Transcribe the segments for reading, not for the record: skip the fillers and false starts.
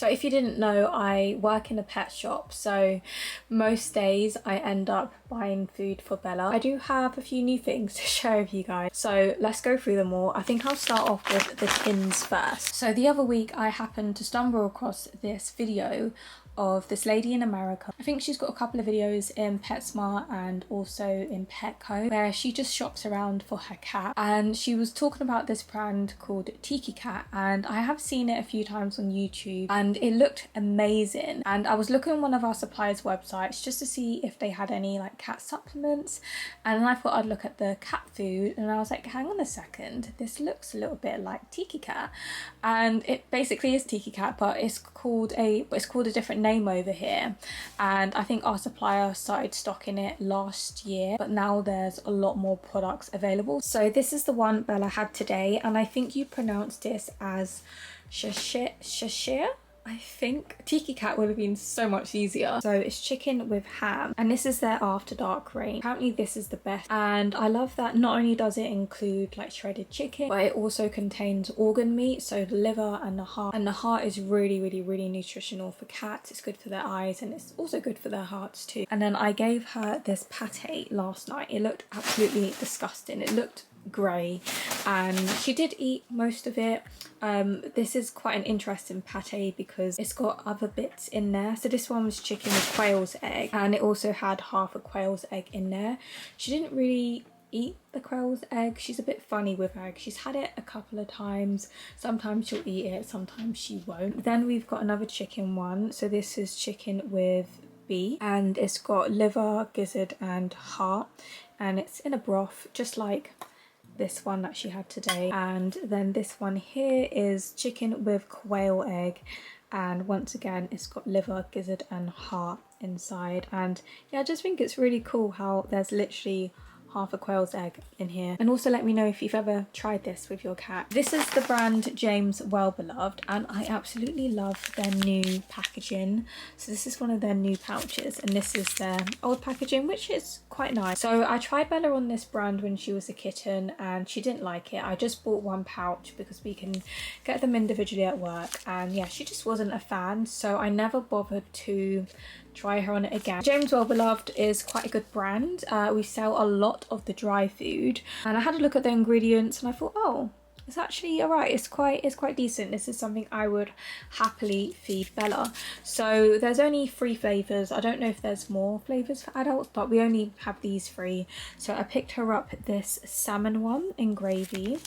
So if you didn't know, I work in a pet shop, so most days I end up buying food for Bella. I do have a few new things to share with you guys, so let's go through them all. I think I'll start off with the tins first. So the other week I happened to stumble across this video of this lady in America. I think she's got a couple of videos in PetSmart and also in Petco where she just shops around for her cat, and she was talking about this brand called Tiki Cat, and I have seen it a few times on YouTube and it looked amazing. And I was looking on one of our suppliers websites just to see if they had any like cat supplements, and then I thought I'd look at the cat food and I was like, hang on a second, this looks a little bit like Tiki Cat. And it basically is Tiki Cat, but it's called a different name over here, and I think our supplier started stocking it last year, but now there's a lot more products available. So this is the one Bella had today, and I think you pronounce this as shashir. I think Tiki Cat would have been so much easier. So it's chicken with ham, and this is their after dark range. Apparently this is the best, and I love that not only does it include like shredded chicken, but it also contains organ meat, so the liver and the heart. And the heart is really nutritional for cats. It's good for their eyes and it's also good for their hearts too. And then I gave her this pate last night. It looked absolutely disgusting. It looked grey and she did eat most of it. This is quite an interesting pate because it's got other bits in there. So this one was chicken with quail's egg, and it also had half a quail's egg in there. She didn't really eat the quail's egg. She's a bit funny with egg. She's had it a couple of times. Sometimes she'll eat it, sometimes she won't. Then we've got another chicken one. So this is chicken with beef, and it's got liver, gizzard and heart, and it's in a broth just like this one that she had today. And then this one here is chicken with quail egg, and once again it's got liver, gizzard and heart inside. And yeah, I just think it's really cool how there's literally half a quail's egg in here. And also let me know if you've ever tried this with your cat. This is the brand James Wellbeloved, and I absolutely love their new packaging. So this is one of their new pouches, and this is their old packaging, which is quite nice. So I tried Bella on this brand when she was a kitten and she didn't like it. I just bought one pouch because we can get them individually at work, and yeah, she just wasn't a fan, so I never bothered to try her on it again. James Wellbeloved is quite a good brand. We sell a lot of the dry food, and I had a look at the ingredients and I thought, oh, it's actually alright. It's quite decent. This is something I would happily feed Bella. So there's only 3 flavours. I don't know if there's more flavours for adults, but we only have these 3. So I picked her up this salmon one in gravy,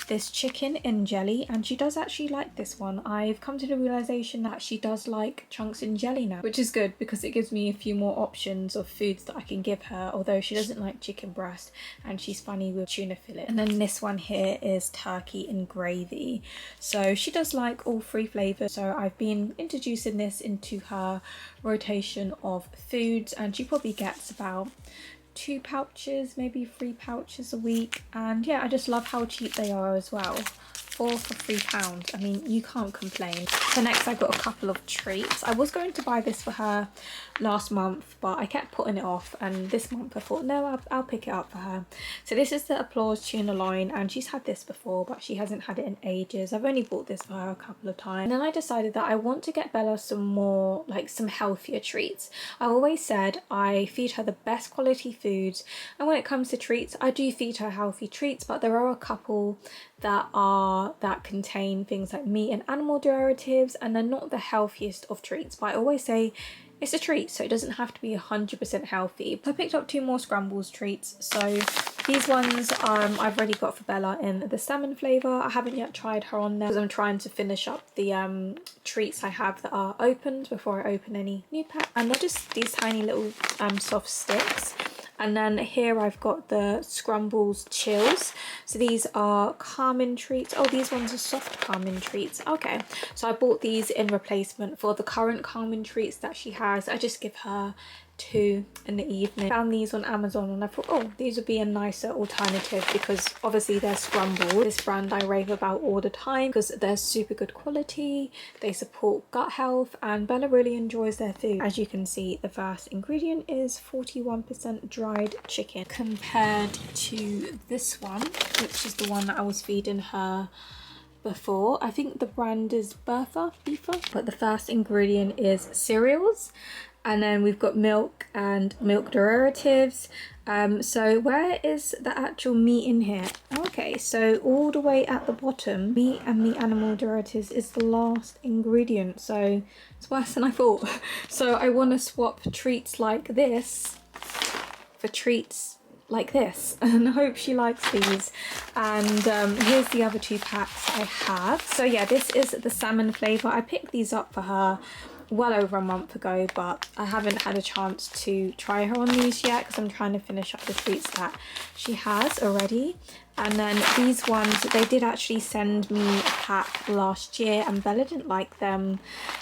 this chicken in jelly, and she does actually like this one. I've come to the realization that she does like chunks in jelly now, which is good because it gives me a few more options of foods that I can give her, although she doesn't like chicken breast and she's funny with tuna fillet. And then this one here is turkey in gravy. So she does like all 3 flavors. So I've been introducing this into her rotation of foods, and she probably gets about 2 pouches, maybe 3 pouches a week. And yeah, I just love how cheap they are as well. 4 for £3. I mean, you can't complain. So next I got a couple of treats. I was going to buy this for her last month, but I kept putting it off, and this month I thought, no, I'll pick it up for her. So this is the Applause tuna line, and she's had this before, but she hasn't had it in ages. I've only bought this for her a couple of times. And then I decided that I want to get Bella some more, like some healthier treats. I always said I feed her the best quality foods, and when it comes to treats, I do feed her healthy treats, but there are a couple that contain things like meat and animal derivatives, and they're not the healthiest of treats. But I always say it's a treat, so it doesn't have to be 100% healthy. I picked up 2 more scrambles treats. So these ones I've already got for Bella in the salmon flavour. I haven't yet tried her on there because I'm trying to finish up the treats I have that are opened before I open any new pack. And they're just these tiny little soft sticks. And then here I've got the Scrumbles Chills. So these are calming treats. Oh, these ones are soft calming treats. Okay, so I bought these in replacement for the current calming treats that she has. I just give her 2 in the evening. Found these on Amazon and I thought, oh, these would be a nicer alternative because obviously they're Scrumble. This brand I rave about all the time because they're super good quality, they support gut health, and Bella really enjoys their food. As you can see, the first ingredient is 41% dried chicken compared to this one, which is the one that I was feeding her before. I think the brand is Beefer, but the first ingredient is cereals, and then we've got milk and milk derivatives. So where is the actual meat in here? Okay, so all the way at the bottom, meat and meat animal derivatives is the last ingredient, so it's worse than I thought. So I want to swap treats like this for treats like this, and I hope she likes these. And here's the other 2 packs I have. So yeah, this is the salmon flavour. I picked these up for her well over a month ago, but I haven't had a chance to try her on these yet because I'm trying to finish up the treats that she has already. And then these ones, they did actually send me a pack last year and Bella didn't like them,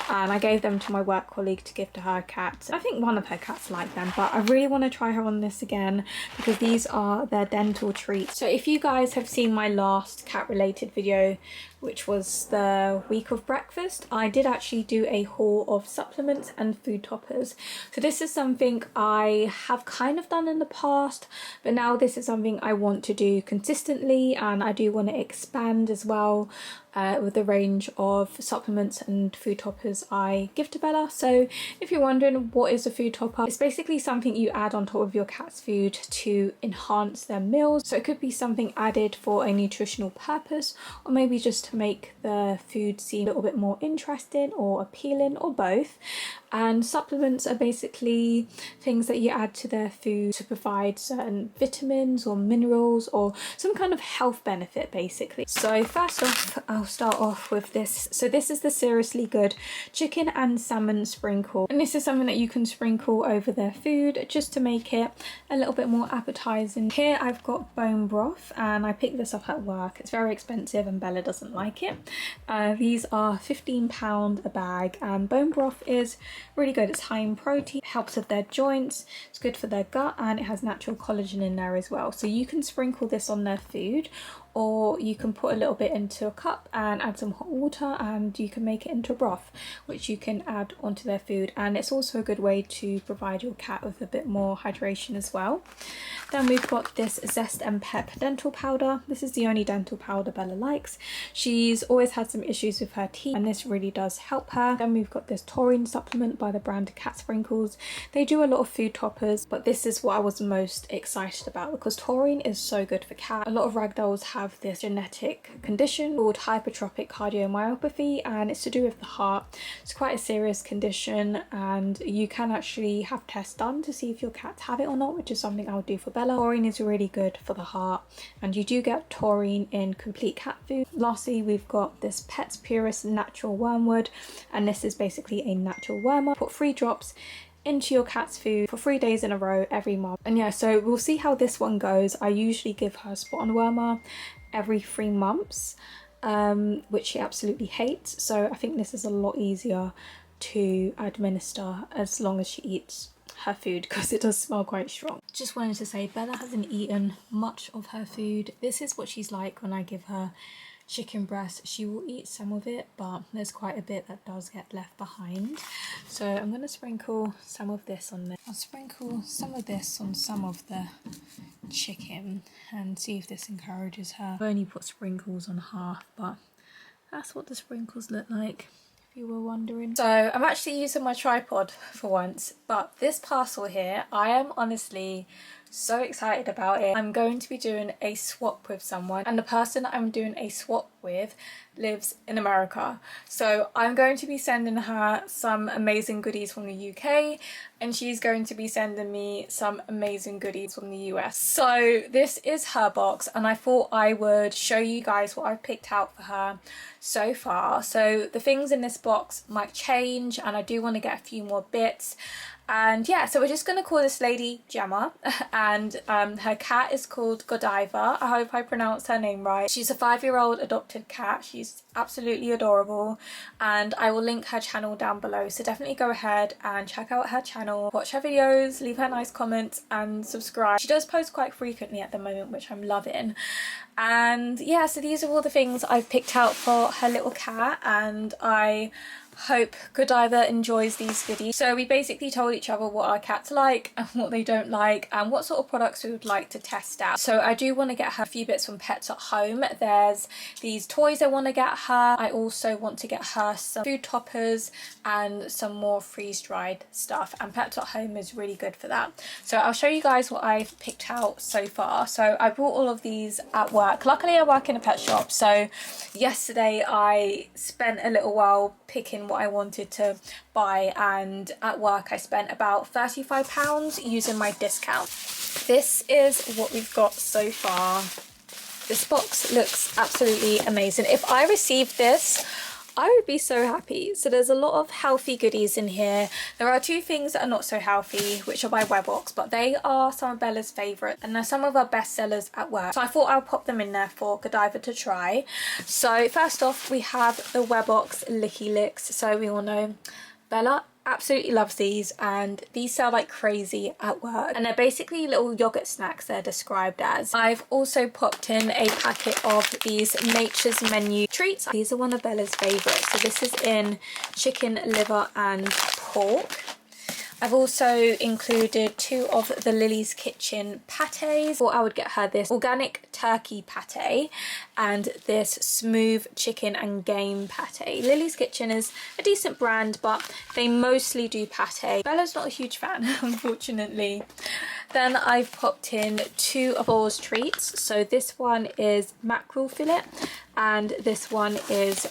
and I gave them to my work colleague to give to her cat. I think one of her cats liked them, but I really want to try her on this again because these are their dental treats. So if you guys have seen my last cat related video, which was the week of breakfast, I did actually do a haul of supplements and food toppers. So this is something I have kind of done in the past, but now this is something I want to do consistently, and I do want to expand as well with the range of supplements and food toppers I give to Bella. So if you're wondering what is a food topper, it's basically something you add on top of your cat's food to enhance their meals. So it could be something added for a nutritional purpose, or maybe just to make the food seem a little bit more interesting or appealing, or both. And supplements are basically things that you add to their food to provide certain vitamins or minerals or some kind of health benefit basically. So first off, I'll start off with this. So this is the Seriously Good chicken and salmon sprinkle, and this is something that you can sprinkle over their food just to make it a little bit more appetizing. Here I've got bone broth, and I picked this up at work. It's very expensive and Bella doesn't like it. These are £15 a bag, and bone broth is really good. It's high in protein, helps with their joints, it's good for their gut, and it has natural collagen in there as well. So you can sprinkle this on their food, or you can put a little bit into a cup and add some hot water, and you can make it into broth, which you can add onto their food. And it's also a good way to provide your cat with a bit more hydration as well. Then we've got this Zest and Pep dental powder. This is the only dental powder Bella likes. She's always had some issues with her teeth, and this really does help her. Then we've got this taurine supplement by the brand Cat Sprinkles. They do a lot of food toppers, but this is what I was most excited about because taurine is so good for cats. A lot of ragdolls have this genetic condition called hypertrophic cardiomyopathy, and it's to do with the heart. It's quite a serious condition, and you can actually have tests done to see if your cats have it or not, which is something I would do for Bella. Taurine is really good for the heart, and you do get taurine in complete cat food. Lastly, we've got this Pets Purist natural wormwood, and this is basically a natural wormer. Put 3 drops into your cat's food for 3 days in a row every month. And yeah, so we'll see how this one goes. I usually give her spot on wormer every 3 months, which she absolutely hates. So I think this is a lot easier to administer as long as she eats her food, because it does smell quite strong. Just wanted to say, Bella hasn't eaten much of her food. This is what she's like when I give her chicken breast. She will eat some of it, but there's quite a bit that does get left behind. So I'm going to sprinkle some of this on there. I'll sprinkle some of this on some of the chicken and see if this encourages her. I've only put sprinkles on half, but that's what the sprinkles look like, if you were wondering. So I'm actually using my tripod for once, but this parcel here, I am honestly so excited about it. I'm going to be doing a swap with someone, and the person I'm doing a swap with lives in America. So I'm going to be sending her some amazing goodies from the UK, and she's going to be sending me some amazing goodies from the US. So this is her box, and I thought I would show you guys what I've picked out for her so far. So the things in this box might change, and I do want to get a few more bits. And yeah, so we're just going to call this lady Gemma, and her cat is called Godiva. I hope I pronounced her name right. She's a 5-year-old adopted cat. She's absolutely adorable, and I will link her channel down below, so definitely go ahead and check out her channel, watch her videos, leave her nice comments and subscribe. She does post quite frequently at the moment, which I'm loving. And yeah, so these are all the things I've picked out for her little cat, and I Hope Godiva enjoys these videos. So we basically told each other what our cats like and what they don't like and what sort of products we would like to test out. So I do want to get her a few bits from Pets at Home. There's these toys I want to get her. I also want to get her some food toppers and some more freeze-dried stuff, and Pets at Home is really good for that. So I'll show you guys what I've picked out so far. So I bought all of these at work. Luckily I work in a pet shop, so yesterday I spent a little while picking what I wanted to buy, and at work I spent about £35 using my discount. This is what we've got so far. This box looks absolutely amazing. If I received this, I would be so happy. So there's a lot of healthy goodies in here. There are two things that are not so healthy, which are by Webbox, but they are some of Bella's favourites and they're some of our best sellers at work. So I thought I'll pop them in there for Godiva to try. So first off, we have the Webbox Licky Licks. So we all know Bella absolutely loves these, and these sell like crazy at work, and they're basically little yogurt snacks they're described as. I've also popped in a packet of these Nature's Menu treats. These are one of Bella's favourites. So this is in chicken, liver and pork. I've also included 2 of the Lily's Kitchen pates, or I would get her this organic turkey pate and this smooth chicken and game pate. Lily's Kitchen is a decent brand, but they mostly do pate. Bella's not a huge fan, unfortunately. Then I've popped in 2 of Paws treats. So this one is mackerel fillet, and this one is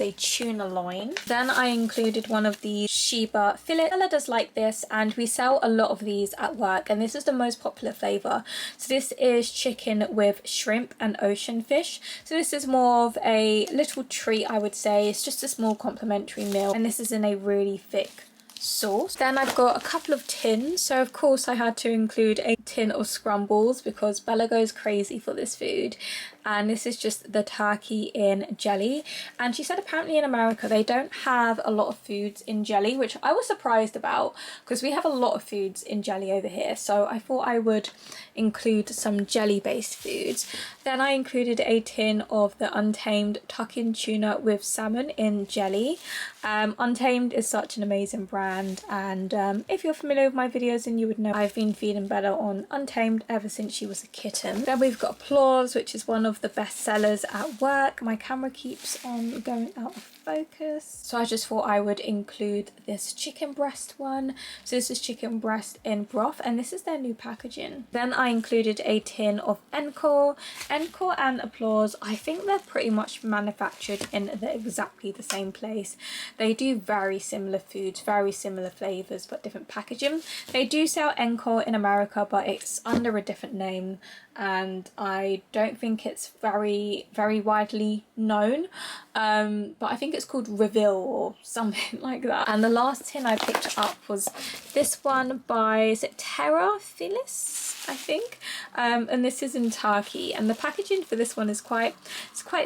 a tuna loin. Then I included one of the Sheba fillet. Bella does like this, and we sell a lot of these at work, and this is the most popular flavour. So this is chicken with shrimp and ocean fish. So this is more of a little treat, I would say. It's just a small complimentary meal, and this is in a really thick sauce. Then I've got a couple of tins. So of course I had to include a tin of scrumbles because Bella goes crazy for this food, and this is just the turkey in jelly. And she said apparently in America they don't have a lot of foods in jelly, which I was surprised about because we have a lot of foods in jelly over here. So I thought I would include some jelly based foods. Then I included a tin of the Untamed tuck-in tuna with salmon in jelly. Untamed is such an amazing brand, and if you're familiar with my videos, then you would know I've been feeding Bella on Untamed ever since she was a kitten. Then we've got Paws, which is one of the best sellers at work. My camera keeps on going out of focus, so I just thought I would include this chicken breast one. So this is chicken breast in broth, and this is their new packaging. Then I included a tin of Encore and Applause. I think they're pretty much manufactured in exactly the same place. They do very similar foods, very similar flavours, but different packaging. They do sell Encore in America, but it's under a different name, and I don't think it's very widely known, but I think it's called Reveal or something like that. And the last tin I picked up was this one by, is it Terra Phyllis, I think, and this is in turkey, and the packaging for this one is quite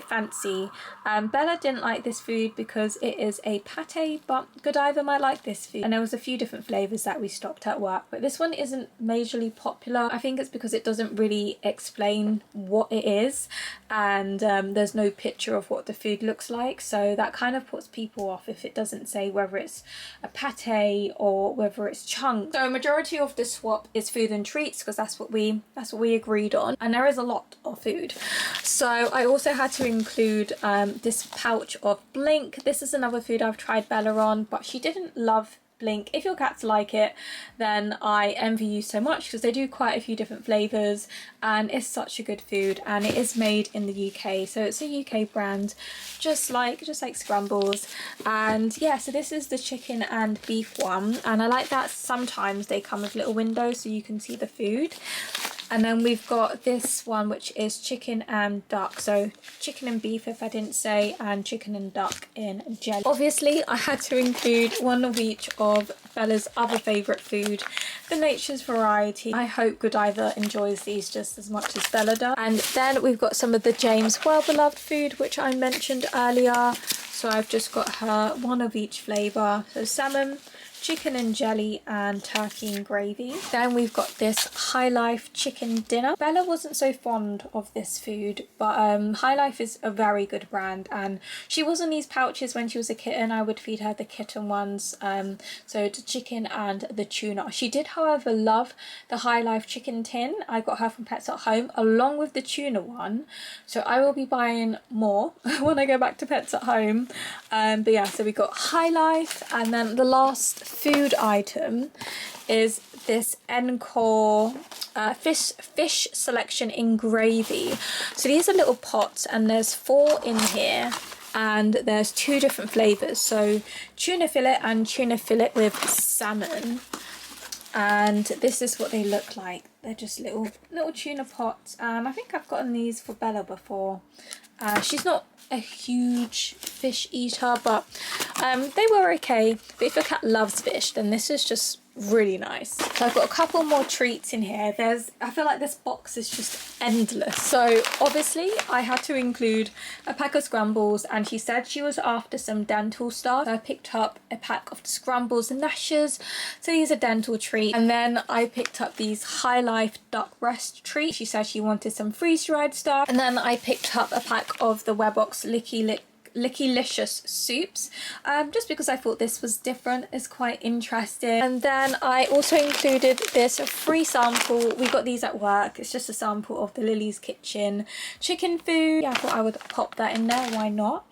fancy. Bella didn't like this food because it is a pate, but Godiva might like this food, and there was a few different flavours that we stocked at work, but this one isn't majorly popular. I think it's because it doesn't really explain what it is, and there's no picture of what the food looks like, so that kind of puts people off if it doesn't say whether it's a pate or whether it's chunks. So a majority of the swap is food and treats because that's what we agreed on, and there is a lot of food. So I also had to include this pouch of Blink. This is another food I've tried Bella on, but she didn't love Blink. If your cats like it, then I envy you so much because they do quite a few different flavours, and it's such a good food, and it is made in the UK, so it's a UK brand, just like Scrumbles. And yeah, so this is the chicken and beef one, and I like that sometimes they come with little windows so you can see the food. And then we've got this one, which is chicken and duck. So chicken and beef, if I didn't say, and chicken and duck in jelly. Obviously, I had to include one of each of Bella's other favourite food, the Nature's Variety. I hope Godiva enjoys these just as much as Bella does. And then we've got some of the James well-beloved food, which I mentioned earlier. So I've just got her one of each flavour. So salmon, chicken and jelly and turkey and gravy. Then we've got this High Life chicken dinner. Bella wasn't so fond of this food, but High Life is a very good brand, and she was on these pouches when she was a kitten. I would feed her the kitten ones, so the chicken and the tuna. She did, however, love the High Life chicken tin. I got her from Pets at Home along with the tuna one, so I will be buying more when I go back to Pets at Home. But yeah, so we got High Life, and then the last food item is this Enquires fish selection in gravy. So these are little pots, and there's 4 in here, and there's 2 different flavors, so tuna fillet and tuna fillet with salmon. And this is what they look like. They're just little tuna pots, and I think I've gotten these for Bella before. She's not a huge fish eater, but they were okay. But if your cat loves fish, then this is just really nice. So I've got a couple more treats in here. I feel like this box is just endless. So obviously I had to include a pack of scrambles, and she said she was after some dental stuff. I picked up a pack of scrambles and lashes, so these are dental treats. And then I picked up these High Life duck breast treats. She said she wanted some freeze-dried stuff. And then I picked up a pack of the Webox Lickylicious soups, just because I thought this was different. It's quite interesting. And then I also included this free sample. We got these at work. It's just a sample of the Lily's Kitchen chicken food. Yeah, I thought I would pop that in there, why not?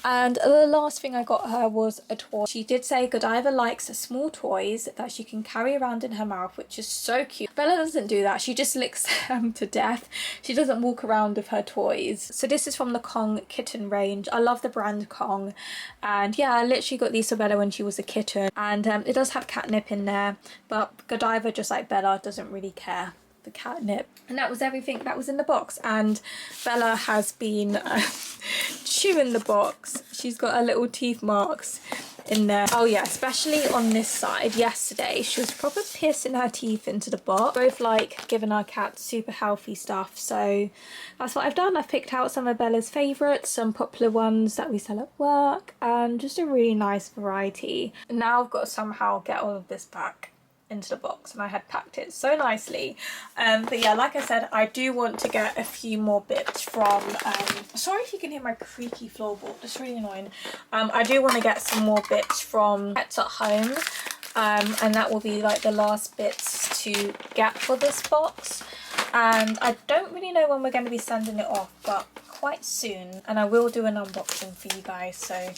And the last thing I got her was a toy. She did say Godiva likes small toys that she can carry around in her mouth, which is so cute. Bella doesn't do that. She just licks them to death. She doesn't walk around with her toys. So this is from the Kong kitten range. I love the brand Kong, and yeah, I literally got these for Bella when she was a kitten, and it does have catnip in there, but Godiva, just like Bella, doesn't really care for catnip. And that was everything that was in the box, and Bella has been chewing the box. She's got her little teeth marks in there. Oh yeah, especially on this side. Yesterday she was probably piercing her teeth into the box. Both like giving our cat super healthy stuff, so that's what I've done. I've picked out some of Bella's favourites, some popular ones that we sell at work, and just a really nice variety. And now I've got to somehow get all of this back into the box, and I had packed it so nicely. But yeah, like I said, I do want to get a few more bits from sorry if you can hear my creaky floorboard, it's really annoying. I do want to get some more bits from Pets at Home, and that will be like the last bits to get for this box. And I don't really know when we're going to be sending it off, but quite soon, and I will do an unboxing for you guys so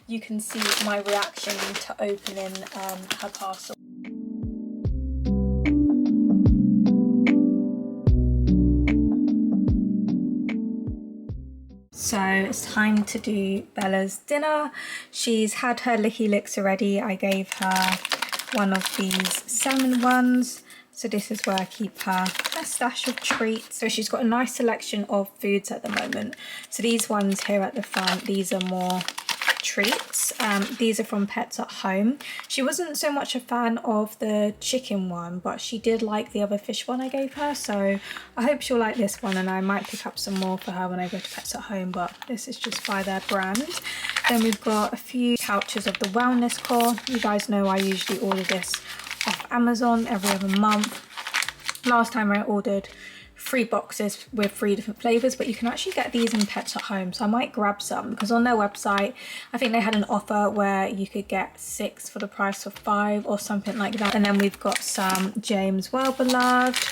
you can see my reaction to opening her parcel. So it's time to do Bella's dinner. She's had her licky licks already. I gave her one of these salmon ones. So this is where I keep her stash of treats. So she's got a nice selection of foods at the moment. So these ones here at the front, these are more treats. These are from Pets at Home. She wasn't so much a fan of the chicken one, but she did like the other fish one I gave her, so I hope she'll like this one, and I might pick up some more for her when I go to Pets at Home, but this is just by their brand. Then we've got a few pouches of the wellness core. You guys know I usually order this off Amazon every other month. Last time I ordered 3 boxes with 3 different flavors, but you can actually get these in Pets at Home, so I might grab some, because on their website I think they had an offer where you could get 6 for the price of 5 or something like that. And then we've got some James Well Beloved,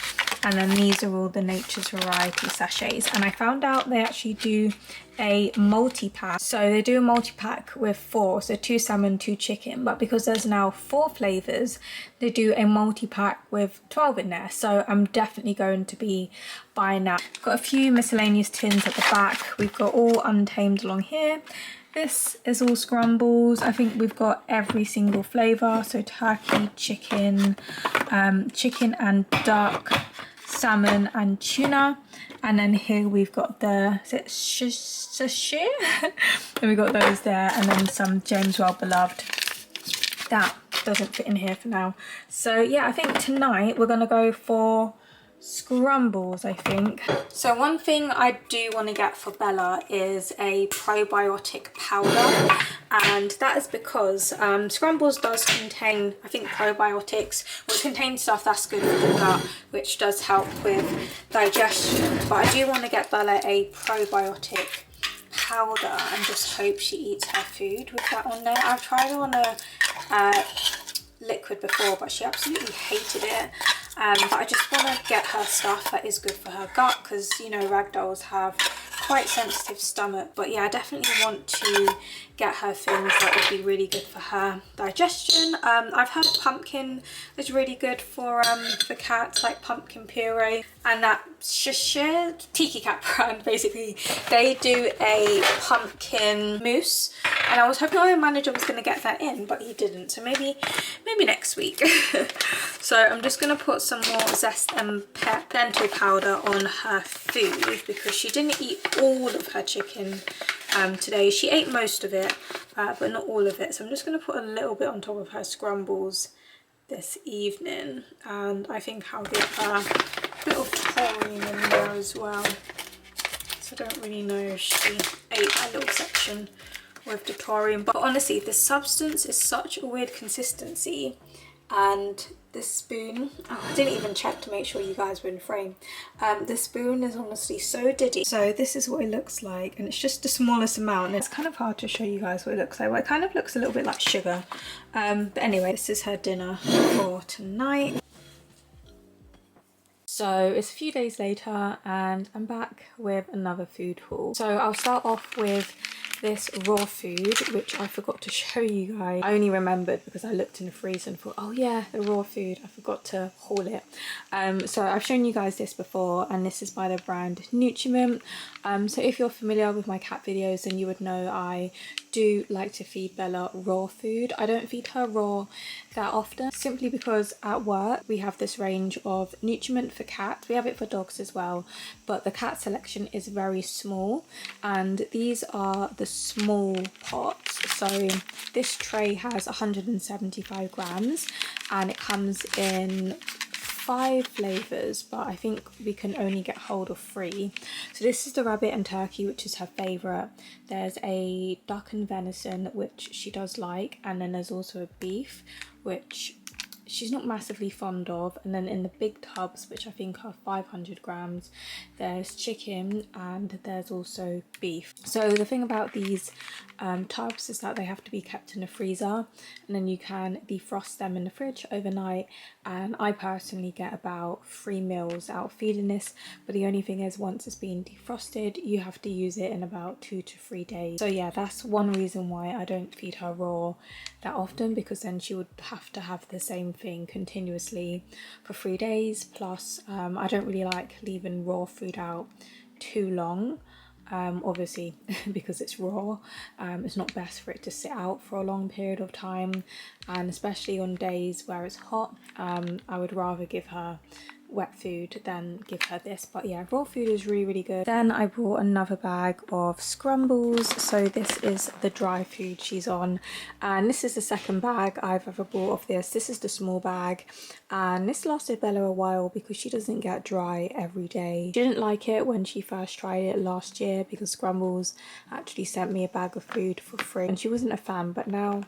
and then these are all the Nature's Variety sachets, and I found out they actually do a multi-pack. So they do a multi-pack with 4, so 2 salmon, 2 chicken, but because there's now 4 flavors, they do a multi-pack with 12 in there, so I'm definitely going to be buying that. Got a few miscellaneous tins at the back. We've got all Untamed along here. This is all scrambles. I think we've got every single flavor, so turkey, chicken, chicken and duck, salmon and tuna. And then here we've got the, is it sashimi? And we got those there, and then some James Well Beloved. That doesn't fit in here for now. So yeah, I think tonight we're gonna go for scrumbles, I think. So one thing I do want to get for Bella is a probiotic powder, and that is because scrumbles does contain, I think, probiotics, which contains stuff that's good for the gut, which does help with digestion. But I do want to get Bella a probiotic powder and just hope she eats her food with that on there. I've tried her on a liquid before, but she absolutely hated it. But I just want to get her stuff that is good for her gut, because, you know, ragdolls have quite sensitive stomach. But yeah, I definitely want to get her things that would be really good for her digestion. I've heard pumpkin is really good for cats, like pumpkin puree, and that Tiki Cat brand, basically, they do a pumpkin mousse, and I was hoping my manager was going to get that in, but he didn't, so maybe next week. So I'm just going to put some more Zest and Pep dental powder on her food, because she didn't eat all of her chicken today. She ate most of it, but not all of it, so I'm just going to put a little bit on top of her scrumbles this evening, and I think I'll give her a bit of taurine in there as well. So I don't really know if she ate that little section with the taurine, but honestly, this substance is such a weird consistency. And this spoon, oh, I didn't even check to make sure you guys were in frame. The spoon is honestly so diddy. So this is what it looks like, and it's just the smallest amount, and it's kind of hard to show you guys what it looks like. Well, it kind of looks a little bit like sugar, but anyway, this is her dinner for tonight. So it's a few days later and I'm back with another food haul. So I'll start off with this raw food, which I forgot to show you guys. I only remembered because I looked in the freezer and thought, oh yeah, the raw food, I forgot to haul it. So I've shown you guys this before, and this is by the brand Nutriment. So if you're familiar with my cat videos, then you would know I do like to feed Bella raw food. I don't feed her raw that often, simply because at work we have this range of nutriment for cats. We have it for dogs as well, but the cat selection is very small, and these are the small pots. So this tray has 175 grams and it comes in 5 flavors, but I think we can only get hold of 3. So this is the rabbit and turkey, which is her favorite. There's a duck and venison, which she does like, and then there's also a beef, which she's not massively fond of. And then in the big tubs, which I think are 500 grams, there's chicken and there's also beef. So the thing about these tubs is that they have to be kept in the freezer, and then you can defrost them in the fridge overnight. And I personally get about 3 meals out of feeding this, but the only thing is, once it's been defrosted, you have to use it in about 2 to 3 days. So yeah, that's one reason why I don't feed her raw that often, because then she would have to have the same thing continuously for 3 days. Plus I don't really like leaving raw food out too long, obviously because it's raw. It's not best for it to sit out for a long period of time, and especially on days where it's hot, I would rather give her wet food than give her this. But yeah, raw food is really good. Then I brought another bag of scrumbles. So this is the dry food she's on, and this is the second bag I've ever bought of this. This is the small bag, and this lasted Bella a while because she doesn't get dry every day. She didn't like it when she first tried it last year, because Scrumbles actually sent me a bag of food for free and she wasn't a fan, but now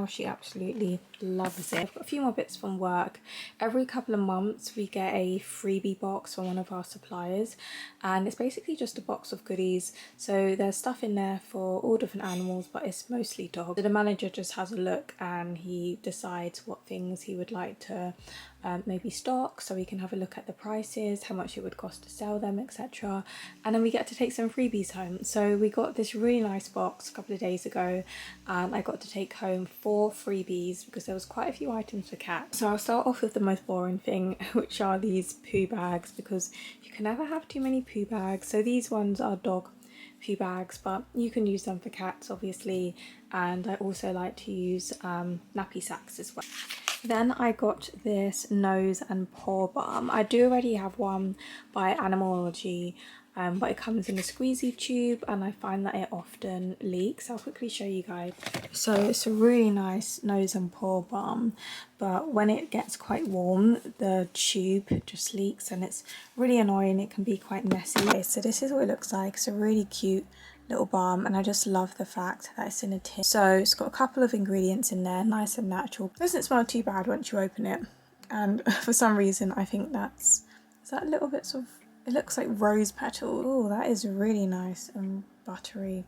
she absolutely loves it. I've got a few more bits from work. Every couple of months we get a freebie box from one of our suppliers, and it's basically just a box of goodies. So there's stuff in there for all different animals, but it's mostly dogs. So the manager just has a look and he decides what things he would like to maybe stock, so we can have a look at the prices, how much it would cost to sell them, etc. And then we get to take some freebies home. So we got this really nice box a couple of days ago, and I got to take home 4 freebies because there was quite a few items for cats. So I'll start off with the most boring thing, which are these poo bags, because you can never have too many poo bags. So these ones are dog poo bags, but you can use them for cats obviously, and I also like to use nappy sacks as well. Then I got this nose and paw balm. I do already have one by Animalology, but it comes in a squeezy tube and I find that it often leaks. I'll quickly show you guys. So it's a really nice nose and paw balm, but when it gets quite warm the tube just leaks and it's really annoying. It can be quite messy. Okay, so this is what it looks like. It's a really cute little balm and I just love the fact that it's in a tin. So it's got a couple of ingredients in there, nice and natural. It doesn't smell too bad once you open it, and for some reason I think is that a little bit sort of, it looks like rose petals. Oh, that is really nice and buttery.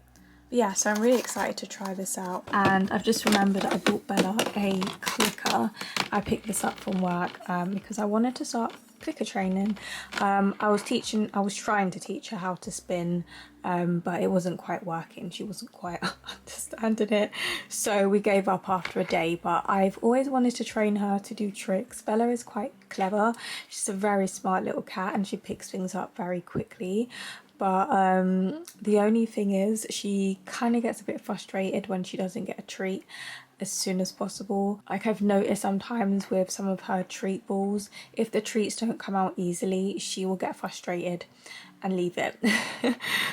But yeah, so I'm really excited to try this out. And I've just remembered I bought Bella a clicker. I picked this up from work because I wanted to start clicker training. I was trying to teach her how to spin, but it wasn't quite working. She wasn't quite understanding it, so we gave up after a day. But I've always wanted to train her to do tricks. Bella is quite clever. She's a very smart little cat and she picks things up very quickly. But the only thing is she kind of gets a bit frustrated when she doesn't get a treat as soon as possible. Like I've noticed sometimes with some of her treat balls, if the treats don't come out easily, she will get frustrated and leave it.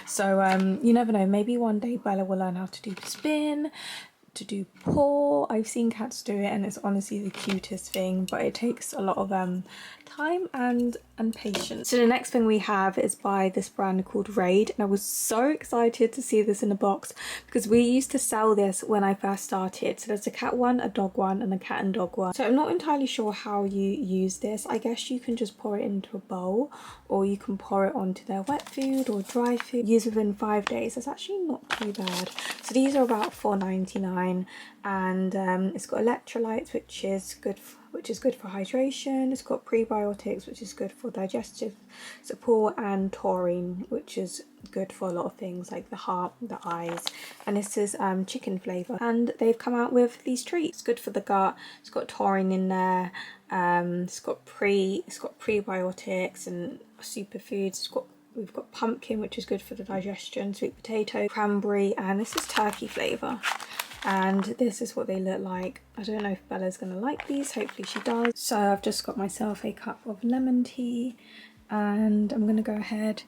So you never know, maybe one day Bella will learn how to do spin, to do paw. I've seen cats do it and it's honestly the cutest thing, but it takes a lot of time and patience. So the next thing we have is by this brand called Raid, and I was so excited to see this in a box because we used to sell this when I first started. So there's a cat one, a dog one, and a cat and dog one. So I'm not entirely sure how you use this. I guess you can just pour it into a bowl, or you can pour it onto their wet food or dry food. Use within 5 days. That's actually not too bad. So these are about $4.99, and it's got electrolytes, which is good for hydration. It's got prebiotics, which is good for digestive support, and taurine, which is good for a lot of things like the heart, the eyes. And this is chicken flavour, and they've come out with these treats. It's good for the gut. It's got taurine in there. It's got prebiotics and superfoods. We've got pumpkin, which is good for the digestion, sweet potato, cranberry, and this is turkey flavour. And this is what they look like. I don't know if Bella's gonna like these, hopefully she does. So I've just got myself a cup of lemon tea, and I'm gonna go ahead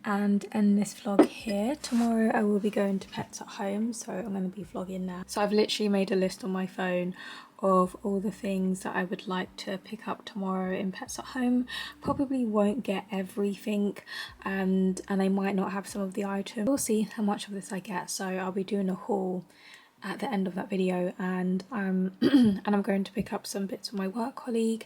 and end this vlog here. Tomorrow I will be going to Pets at Home, so I'm going to be vlogging now. So I've literally made a list on my phone of all the things that I would like to pick up tomorrow in Pets at Home. Probably won't get everything, and I might not have some of the items. We'll see how much of this I get, so I'll be doing a haul at the end of that video, and and I'm going to pick up some bits from my work colleague,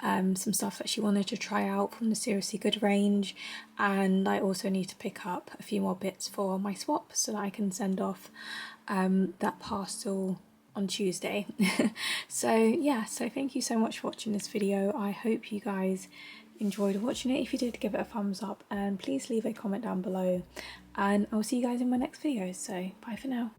some stuff that she wanted to try out from the Seriously Good range, and I also need to pick up a few more bits for my swap so that I can send off that parcel on Tuesday. So yeah, so thank you so much for watching this video. I hope you guys enjoyed watching it. If you did, give it a thumbs up and please leave a comment down below, and I'll see you guys in my next video. So bye for now.